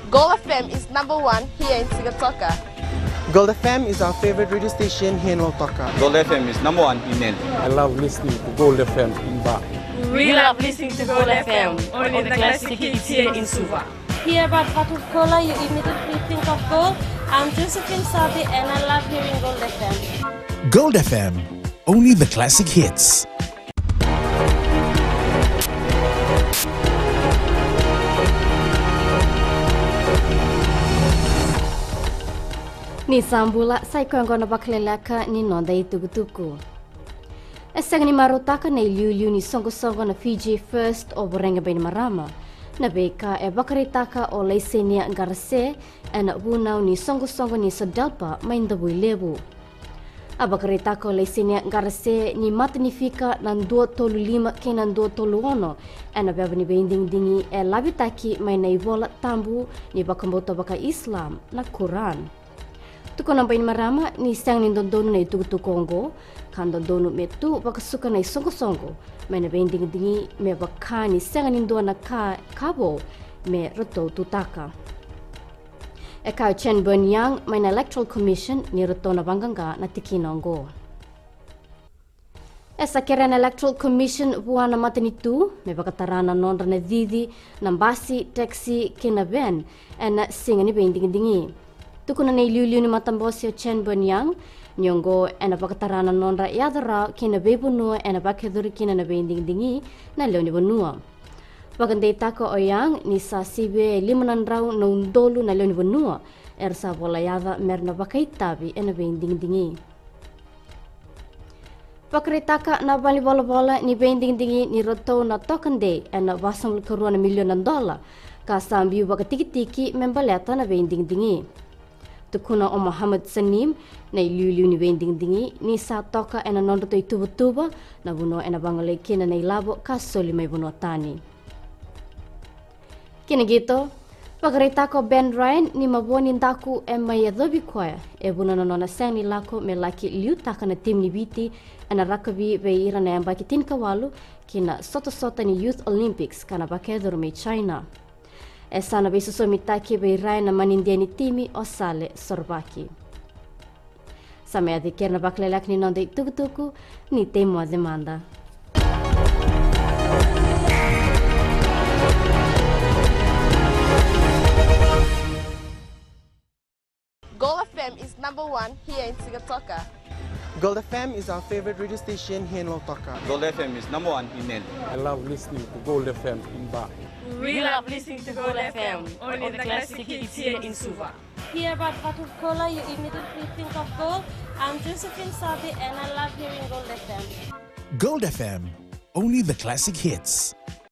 Gold FM is #1 here in Sigatoka. Gold FM is our favorite radio station here in Lautoka. Gold FM is #1 in Nel. I love listening to Gold FM in Ba. We love listening to Gold FM, only the classic hits here in Suva. Hear about Fatou Kola, you immediately think of gold. I'm Josephine Sabi and I love hearing Gold FM. Gold FM, only the classic hits. Ni sambula sai kongona baklelaka ni nonda itugutuku. Esang ni marutaka na iliu ni songo na Fiji First o Borenga Beni Marama. Na beka e bakaritaka o leisenia ngarase na bunau ni songo ni sadalpa mainda builebu. A bakaritaka o leisenia ngarase ni matnifika nan 235 ke nan 231 na beba ni bending dingi e labitaki mai na ivola tambu ni bakamboto baka Islam na Quran. Tuko na Beni Marama ni sang ni dondonu na itugutu Kongo kan dondonu metu bakasuka na songo mai na bending dingi me bakani sang ni na kabo me roto tutaka. Eka Chen Bunyang mai na Electoral Commission ni roto na banganga na tikinongo. Esa keren Electoral Commission buana matanitu me bakatarana nondra na didi nambasi taxi kena ben na singa ni bending dingi. Tukuna na iliu ni matambosi o Chen Bunyang, nyongo ena bakatarana nondra yadara kina bebunua ena bakeduri kina na bending dingi na leo ni bonua. Bagandai tako o yang ni sa sibe limanan rau na undolu na leo ni bonua, ersa bola yada merna bakaitabi ena bending dingi. Pakaritaka na bali bola ni bending dingi ni roto na tokande ena basang $1 milyon kasambiu bakatiki-tiki membaleta na bending dingi. Tukuna o Muhammad Sanim na iliu ni bending dingi ni sa toka ena nondoto ituba na buno ena bangale kina na ilabo kasoli may buno tani. Kina gito, pagarita ko Ben Ryan ni mabuanin taku e may adobi kwaya e buno na nona sang ni lako me laki liu taka na tim ni biti ena rakabi be ira na yamba kitin kawalu kina soto ni Youth Olympics kana bakedoro may China. Esa na beso somitaki bei rai na manindiani timi o sale sorbaki. Sa mea de kerna baklelak ni nonde tukutuku ni temo a demanda. Gold FM is #1 here in Sigatoka. Gold FM is our favorite radio station here in Lautoka. Gold FM is #1 in Nel. I love listening to Gold FM in Ba. We love listening to Gold FM, only the classic hits here in Suva. Hear about Fatou Kola, you immediately think of gold. I'm Josephine Sabi and I love hearing Gold FM. Gold FM, only the classic hits.